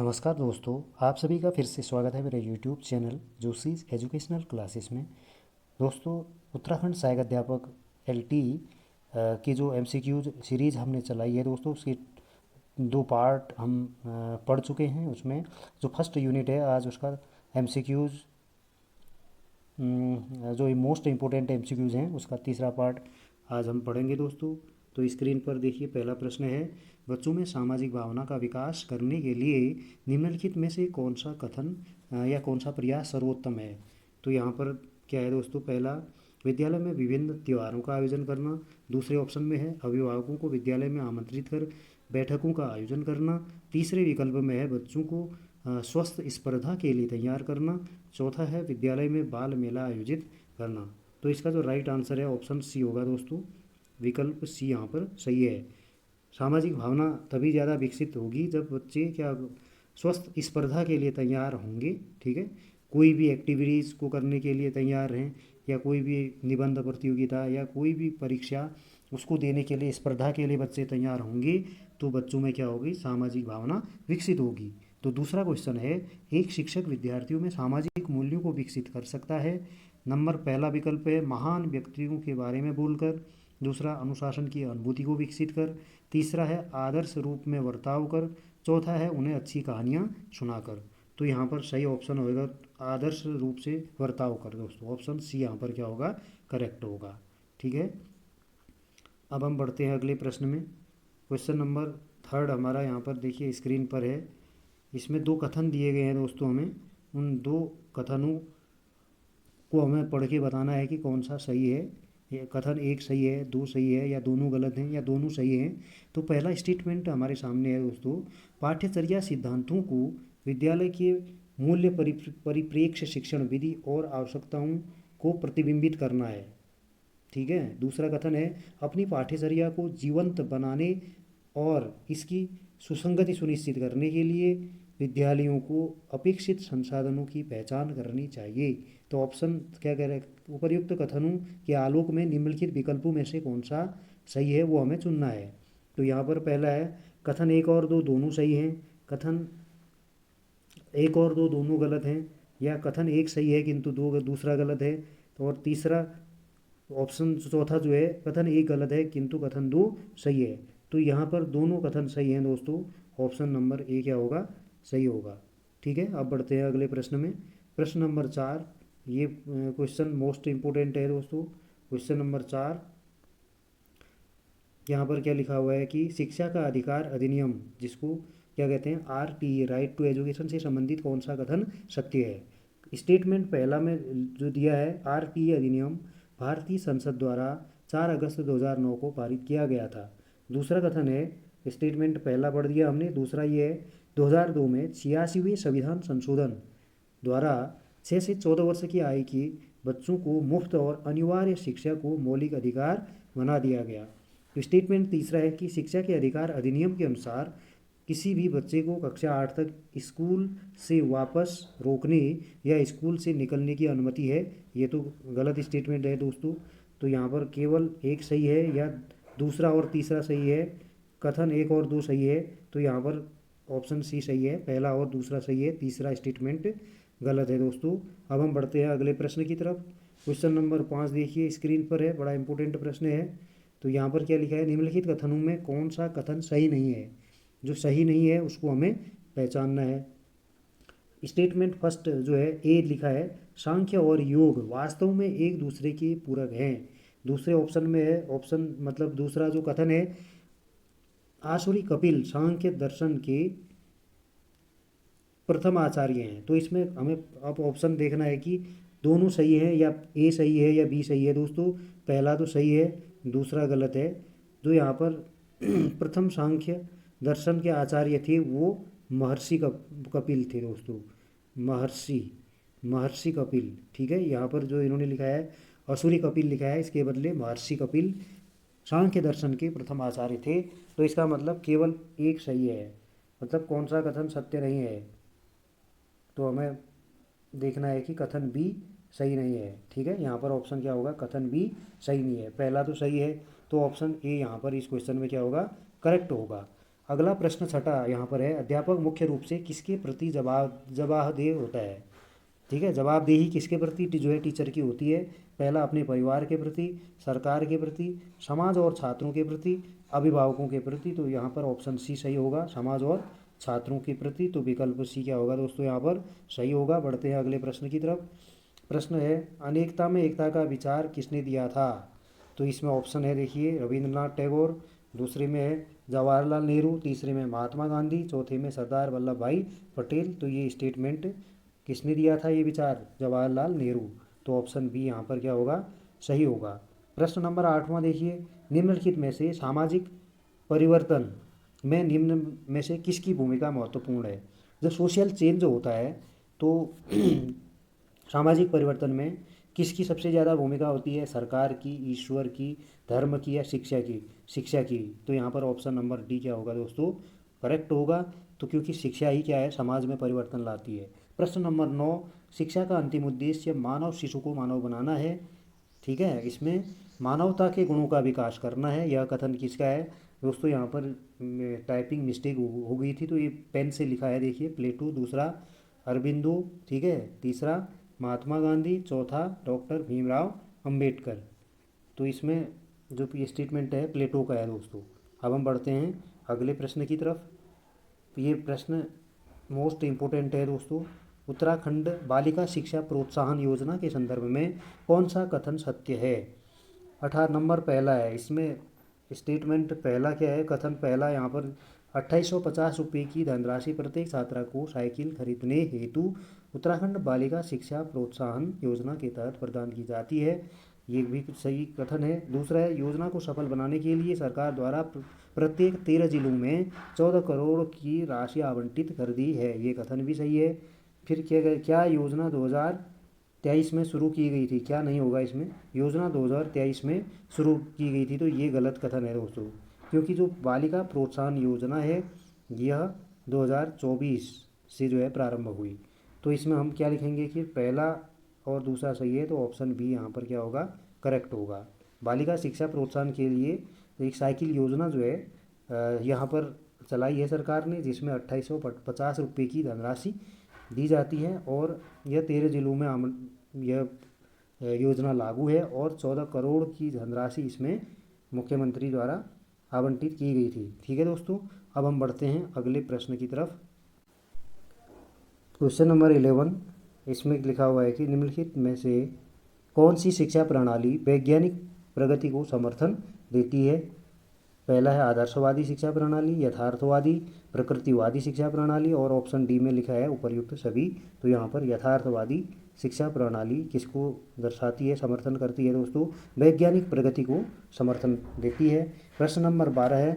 नमस्कार दोस्तों, आप सभी का फिर से स्वागत है मेरे YouTube channel Joshi's educational classes में। दोस्तों, उत्तराखंड सहायक अध्यापक एलटी की जो एमसीक्यूज सीरीज़ हमने चलाई है दोस्तों, उसकी दो पार्ट हम पढ़ चुके हैं। उसमें जो फर्स्ट यूनिट है आज उसका एमसीक्यूज जो मोस्ट इम्पोर्टेंट एमसीक्यूज हैं उसका तीसरा पार्ट आज हम पढ़ेंगे दोस्तों। तो स्क्रीन पर देखिए, पहला प्रश्न है, बच्चों में सामाजिक भावना का विकास करने के लिए निम्नलिखित में से कौन सा कथन या कौन सा प्रयास सर्वोत्तम है। तो यहाँ पर क्या है दोस्तों, पहला, विद्यालय में विभिन्न त्योहारों का आयोजन करना। दूसरे ऑप्शन में है अभिभावकों को विद्यालय में आमंत्रित कर बैठकों का आयोजन करना। तीसरे विकल्प में है बच्चों को स्वस्थ स्पर्धा के लिए तैयार करना। चौथा है विद्यालय में बाल मेला आयोजित करना। तो इसका जो राइट आंसर है ऑप्शन सी होगा दोस्तों, विकल्प सी यहाँ पर सही है। सामाजिक भावना तभी ज़्यादा विकसित होगी जब बच्चे क्या स्वस्थ स्पर्धा के लिए तैयार होंगे। ठीक है, कोई भी एक्टिविटीज़ को करने के लिए तैयार हैं, या कोई भी निबंध प्रतियोगिता या कोई भी परीक्षा उसको देने के लिए, स्पर्धा के लिए बच्चे तैयार होंगे तो बच्चों में क्या होगी, सामाजिक भावना विकसित होगी। तो दूसरा क्वेश्चन है, एक शिक्षक विद्यार्थियों में सामाजिक मूल्यों को विकसित कर सकता है। नंबर पहला विकल्प है महान व्यक्तियों के बारे में बोलकर। दूसरा, अनुशासन की अनुभूति को विकसित कर। तीसरा है आदर्श रूप में बर्ताव कर। चौथा है उन्हें अच्छी कहानियाँ सुनाकर। तो यहाँ पर सही ऑप्शन होगा आदर्श रूप से बर्ताव कर दोस्तों, ऑप्शन सी यहाँ पर क्या होगा, करेक्ट होगा। ठीक है, अब हम बढ़ते हैं अगले प्रश्न में। क्वेश्चन नंबर थर्ड हमारा यहाँ पर देखिए स्क्रीन पर है। इसमें दो कथन दिए गए हैं दोस्तों, हमें उन दो कथनों को हमें पढ़ के बताना है कि कौन सा सही है। ये कथन एक सही है, दो सही है, या दोनों गलत हैं, या दोनों सही हैं। तो पहला स्टेटमेंट हमारे सामने है दोस्तों, पाठ्यचर्या सिद्धांतों को विद्यालय के मूल्य परिप्रेक्ष्य शिक्षण विधि और आवश्यकताओं को प्रतिबिंबित करना है। ठीक है, दूसरा कथन है अपनी पाठ्यचर्या को जीवंत बनाने और इसकी सुसंगति सुनिश्चित करने के लिए विद्यालयों को अपेक्षित संसाधनों की पहचान करनी चाहिए। तो ऑप्शन क्या कह रहे हैं, उपर्युक्त कथनों के आलोक में निम्नलिखित विकल्पों में से कौन सा सही है वो हमें चुनना है। तो यहाँ पर पहला है कथन एक और दो दोनों सही हैं, कथन एक और दो दोनों गलत हैं, या कथन एक सही है किंतु दो दूसरा गलत है। तो और तीसरा ऑप्शन चौथा जो है, कथन एक गलत है किंतु कथन दो सही है। तो यहाँ पर दोनों कथन सही हैं दोस्तों, ऑप्शन नंबर ए क्या होगा, सही होगा। ठीक है, अब बढ़ते हैं अगले प्रश्न में। प्रश्न नंबर चार, ये क्वेश्चन मोस्ट इम्पोर्टेंट है दोस्तों। क्वेश्चन नंबर चार, यहाँ पर क्या लिखा हुआ है कि शिक्षा का अधिकार अधिनियम, जिसको क्या कहते हैं आरटीई, राइट टू एजुकेशन से संबंधित कौन सा कथन सत्य है। स्टेटमेंट पहला में जो दिया है, आरटीई अधिनियम भारतीय संसद द्वारा 4 अगस्त 2009 को पारित किया गया था। दूसरा कथन है, स्टेटमेंट पहला पढ़ दिया हमने, दूसरा ये है 2002 में 86वें संविधान संशोधन द्वारा 6 से 14 वर्ष की आयु के बच्चों को मुफ्त और अनिवार्य शिक्षा को मौलिक अधिकार बना दिया गया। तो स्टेटमेंट तीसरा है कि शिक्षा के अधिकार अधिनियम के अनुसार किसी भी बच्चे को कक्षा 8 तक स्कूल से वापस रोकने या स्कूल से निकलने की अनुमति है। ये तो गलत स्टेटमेंट है दोस्तों। तो यहाँ पर केवल एक सही है, या दूसरा और तीसरा सही है, कथन एक और दो सही है। तो यहाँ पर ऑप्शन सी सही है, पहला और दूसरा सही है, तीसरा स्टेटमेंट गलत है दोस्तों। अब हम बढ़ते हैं अगले प्रश्न की तरफ। क्वेश्चन नंबर 5 देखिए स्क्रीन पर है, बड़ा इंपॉर्टेंट प्रश्न है। तो यहाँ पर क्या लिखा है, निम्नलिखित कथनों में कौन सा कथन सही नहीं है। जो सही नहीं है उसको हमें पहचानना है। स्टेटमेंट फर्स्ट जो है ए लिखा है, सांख्य और योग वास्तव में एक दूसरे के पूरक हैं। दूसरे ऑप्शन में है, ऑप्शन मतलब दूसरा जो कथन है, आसुरी कपिल सांख्य दर्शन के प्रथम आचार्य हैं। तो इसमें हमें अब ऑप्शन देखना है कि दोनों सही हैं, या ए सही है या बी सही है दोस्तों। पहला तो सही है, दूसरा गलत है। जो यहाँ पर प्रथम सांख्य दर्शन के आचार्य थे वो महर्षि कपिल थे दोस्तों, महर्षि महर्षि कपिल। ठीक है, यहाँ पर जो इन्होंने लिखा है असुरी कपिल लिखा है, इसके बदले महर्षि कपिल सांख्य दर्शन के प्रथम आचार्य थे। तो इसका मतलब केवल एक सही है, मतलब कौन सा कथन सत्य नहीं है। तो हमें देखना है कि कथन बी सही नहीं है। ठीक है, यहाँ पर ऑप्शन क्या होगा, कथन बी सही नहीं है। पहला तो सही है, तो ऑप्शन ए यहाँ पर इस क्वेश्चन में क्या होगा, करेक्ट होगा। अगला प्रश्न छठा यहाँ पर है, अध्यापक मुख्य रूप से किसके प्रति जवाबदेह होता है। ठीक है, जवाबदेही किसके प्रति जो है टीचर की होती है। पहला अपने परिवार के प्रति, सरकार के प्रति, समाज और छात्रों के प्रति, अभिभावकों के प्रति। तो यहाँ पर ऑप्शन सी सही होगा, समाज और छात्रों के प्रति। तो विकल्प सी क्या होगा दोस्तों, यहाँ पर सही होगा। बढ़ते हैं अगले प्रश्न की तरफ। प्रश्न है, अनेकता में एकता का विचार किसने दिया था। तो इसमें ऑप्शन है देखिए, रविंद्रनाथ टैगोर, दूसरे में है जवाहरलाल नेहरू, तीसरे में महात्मा गांधी, चौथे में सरदार वल्लभ भाई पटेल। तो ये स्टेटमेंट किसने दिया था ये विचार, जवाहरलाल नेहरू। तो ऑप्शन बी यहाँ पर क्या होगा, सही होगा। प्रश्न नंबर 8वां देखिए, निम्नलिखित में से सामाजिक परिवर्तन में निम्न में से किसकी भूमिका महत्वपूर्ण है। जब सोशल चेंज जो होता है तो सामाजिक परिवर्तन में किसकी सबसे ज़्यादा भूमिका होती है, सरकार की, ईश्वर की, धर्म की या शिक्षा की। तो यहाँ पर ऑप्शन नंबर डी क्या होगा दोस्तों, करेक्ट होगा। तो क्योंकि शिक्षा ही क्या है, समाज में परिवर्तन लाती है। प्रश्न नंबर 9, शिक्षा का अंतिम उद्देश्य मानव शिशु को मानव बनाना है। ठीक है, इसमें मानवता के गुणों का विकास करना है। यह कथन किसका है दोस्तों, यहाँ पर टाइपिंग मिस्टेक हो गई थी, तो ये पेन से लिखा है देखिए, प्लेटो, दूसरा अरबिंदो, ठीक है, तीसरा महात्मा गांधी, चौथा डॉक्टर भीमराव अंबेडकर। तो इसमें जो स्टेटमेंट है प्लेटो का है दोस्तों। अब हम बढ़ते हैं अगले प्रश्न की तरफ। तो ये प्रश्न मोस्ट इम्पोर्टेंट है दोस्तों। उत्तराखंड बालिका शिक्षा प्रोत्साहन योजना के संदर्भ में कौन सा कथन सत्य है। 18 नंबर पहला है, इसमें स्टेटमेंट पहला क्या है, कथन पहला यहाँ पर 2850 रुपये की धनराशि प्रत्येक छात्रा को साइकिल खरीदने हेतु उत्तराखंड बालिका शिक्षा प्रोत्साहन योजना के तहत प्रदान की जाती है। ये भी सही कथन है। दूसरा है, योजना को सफल बनाने के लिए सरकार द्वारा प्रत्येक 13 जिलों में 14 करोड़ की राशि आवंटित कर दी है। ये कथन भी सही है। फिर क्या योजना 2023 में शुरू की गई थी, क्या नहीं होगा इसमें, योजना 2023 में शुरू की गई थी। तो ये गलत कथन है दोस्तों, क्योंकि जो बालिका प्रोत्साहन योजना है यह 2024 से जो है प्रारंभ हुई। तो इसमें हम क्या लिखेंगे कि पहला और दूसरा सही है, तो ऑप्शन बी यहाँ पर क्या होगा, करेक्ट होगा। बालिका शिक्षा प्रोत्साहन के लिए एक साइकिल योजना जो है यहाँ पर चलाई है सरकार ने, जिसमें 2850 रुपये की धनराशि दी जाती है और यह 13 जिलों में यह योजना लागू है और 14 करोड़ की धनराशि इसमें मुख्यमंत्री द्वारा आवंटित की गई थी। ठीक है दोस्तों, अब हम बढ़ते हैं अगले प्रश्न की तरफ। क्वेश्चन नंबर 11, इसमें लिखा हुआ है कि निम्नलिखित में से कौन सी शिक्षा प्रणाली वैज्ञानिक प्रगति को समर्थन देती है। पहला है आदर्शवादी शिक्षा प्रणाली, यथार्थवादी, प्रकृतिवादी शिक्षा प्रणाली, और ऑप्शन डी में लिखा है उपर्युक्त सभी। तो यहाँ पर यथार्थवादी शिक्षा प्रणाली किसको दर्शाती है, समर्थन करती है दोस्तों, वैज्ञानिक प्रगति को समर्थन देती है। प्रश्न नंबर 12 है,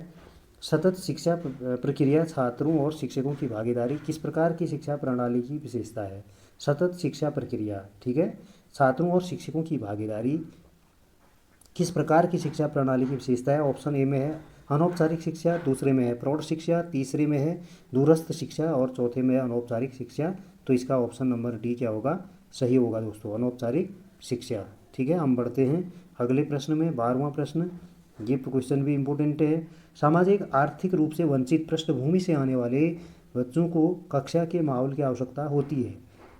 सतत शिक्षा प्रक्रिया छात्रों और शिक्षकों की भागीदारी किस प्रकार की शिक्षा प्रणाली की विशेषता है। सतत शिक्षा प्रक्रिया, ठीक है, छात्रों और शिक्षकों की भागीदारी किस प्रकार की शिक्षा प्रणाली की विशेषता है। ऑप्शन ए में है अनौपचारिक शिक्षा, दूसरे में है प्रौढ़ शिक्षा, तीसरे में है दूरस्थ शिक्षा और चौथे में है अनौपचारिक शिक्षा। तो इसका ऑप्शन नंबर डी क्या होगा, सही होगा दोस्तों, अनौपचारिक शिक्षा। ठीक है, हम बढ़ते हैं अगले प्रश्न में। 12वां प्रश्न, ये क्वेश्चन भी इम्पोर्टेंट है। सामाजिक आर्थिक रूप से वंचित पृष्ठभूमि से आने वाले बच्चों को कक्षा के माहौल की आवश्यकता होती है।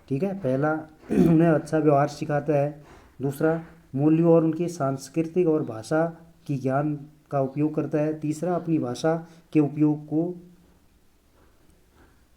ठीक है, पहला उन्हें अच्छा व्यवहार सिखाता है, दूसरा मूल्यों और उनके सांस्कृतिक और भाषा की ज्ञान का उपयोग करता है, तीसरा अपनी भाषा के उपयोग को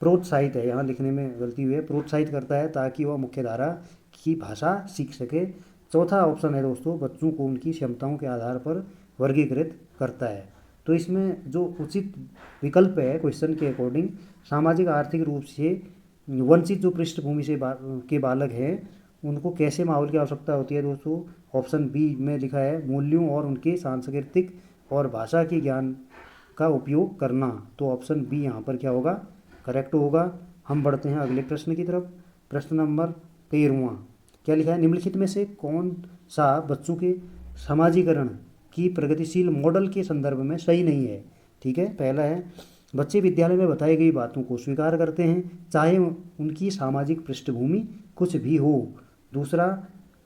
प्रोत्साहित है, यहाँ लिखने में गलती हुई है, प्रोत्साहित करता है ताकि वह मुख्यधारा की भाषा सीख सके। चौथा ऑप्शन है दोस्तों, बच्चों को उनकी क्षमताओं के आधार पर वर्गीकृत करता है। तो इसमें जो उचित विकल्प है क्वेश्चन के अकॉर्डिंग, सामाजिक आर्थिक रूप से वंचित जो पृष्ठभूमि से के बालक हैं उनको कैसे माहौल की आवश्यकता होती है दोस्तों। ऑप्शन बी में लिखा है मूल्यों और उनके सांस्कृतिक और भाषा के ज्ञान का उपयोग करना। तो ऑप्शन बी यहाँ पर क्या होगा, करेक्ट होगा। हम बढ़ते हैं अगले प्रश्न की तरफ। प्रश्न नंबर 13वां, क्या लिखा है, निम्नलिखित में से कौन सा बच्चों के समाजीकरण की प्रगतिशील मॉडल के संदर्भ में सही नहीं है। ठीक है, पहला है बच्चे विद्यालय में बताई गई बातों को स्वीकार करते हैं चाहे उनकी सामाजिक पृष्ठभूमि कुछ भी हो। दूसरा,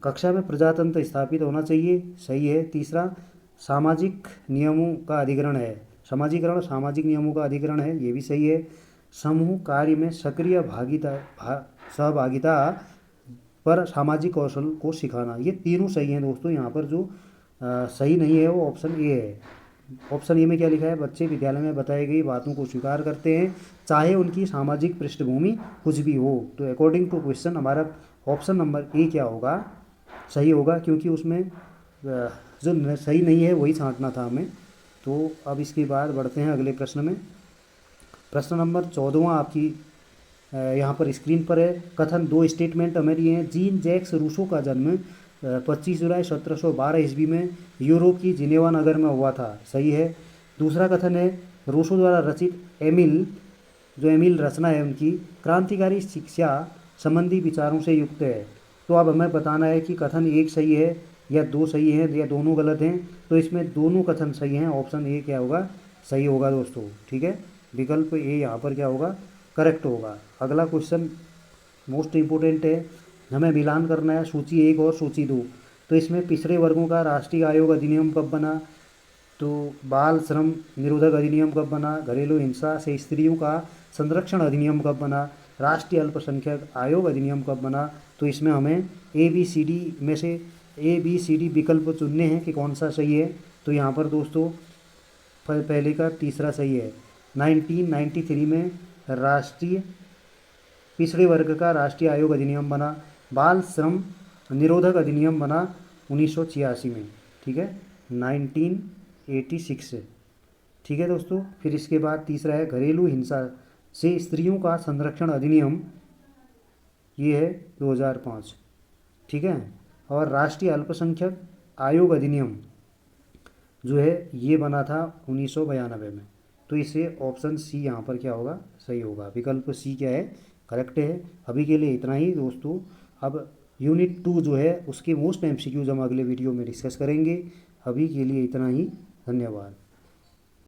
कक्षा में प्रजातंत्र स्थापित होना चाहिए, सही है। तीसरा, सामाजिक नियमों का अधिग्रहण है, समाजीकरण सामाजिक नियमों का अधिकरण है, ये भी सही है। समूह कार्य में सक्रिय सहभागिता पर सामाजिक कौशल को सिखाना, ये तीनों सही हैं दोस्तों। यहाँ पर जो सही नहीं है वो ऑप्शन ए है। ऑप्शन ए में क्या लिखा है, बच्चे विद्यालय में बताई गई बातों को स्वीकार करते हैं चाहे उनकी सामाजिक पृष्ठभूमि कुछ भी हो। तो अकॉर्डिंग टू क्वेश्चन हमारा ऑप्शन नंबर ए क्या होगा, सही होगा, क्योंकि उसमें जो सही नहीं है वही छांटना था हमें। तो अब इसके बाद बढ़ते हैं अगले प्रश्न में। प्रश्न नंबर 14वां आपकी यहाँ पर स्क्रीन पर है। कथन दो स्टेटमेंट हमें दिए हैं। जीन जैक्स रूसो का जन्म 25 जुलाई 1712 ईस्वी में यूरोप की जिनेवा नगर में हुआ था, सही है। दूसरा कथन है रूसो द्वारा रचित एमिल रचना है उनकी, क्रांतिकारी शिक्षा संबंधी विचारों से युक्त है। तो अब हमें बताना है कि कथन एक सही है या दो सही है या दोनों गलत हैं। तो इसमें दोनों कथन सही हैं, ऑप्शन ए क्या होगा, सही होगा दोस्तों, ठीक है। विकल्प ए यहाँ पर क्या होगा, करेक्ट होगा। अगला क्वेश्चन मोस्ट इम्पोर्टेंट है, हमें मिलान करना है सूची 1 और सूची 2। तो इसमें पिछड़े वर्गों का राष्ट्रीय आयोग अधिनियम कब बना, तो बाल श्रम निरोधक अधिनियम कब बना, घरेलू हिंसा से स्त्रियों का संरक्षण अधिनियम कब बना, राष्ट्रीय अल्पसंख्यक आयोग अधिनियम कब बना। तो इसमें हमें ABCD में से ABCD विकल्प चुनने हैं कि कौन सा सही है। तो यहाँ पर दोस्तों पहले का तीसरा सही है। 1993 में राष्ट्रीय पिछड़े वर्ग का राष्ट्रीय आयोग अधिनियम बना। बाल श्रम निरोधक अधिनियम बना 1986 में, ठीक है, 1986 से, ठीक है दोस्तों। फिर इसके बाद तीसरा है घरेलू हिंसा से स्त्रियों का संरक्षण अधिनियम, ये है 2005, ठीक है। और राष्ट्रीय अल्पसंख्यक आयोग अधिनियम जो है ये बना था 1992 में। तो इसे ऑप्शन सी यहाँ पर क्या होगा, सही होगा। विकल्प सी क्या है, करेक्ट है। अभी के लिए इतना ही दोस्तों। अब यूनिट 2 जो है उसके मोस्ट MCQs हम अगले वीडियो में डिस्कस करेंगे। अभी के लिए इतना ही, धन्यवाद।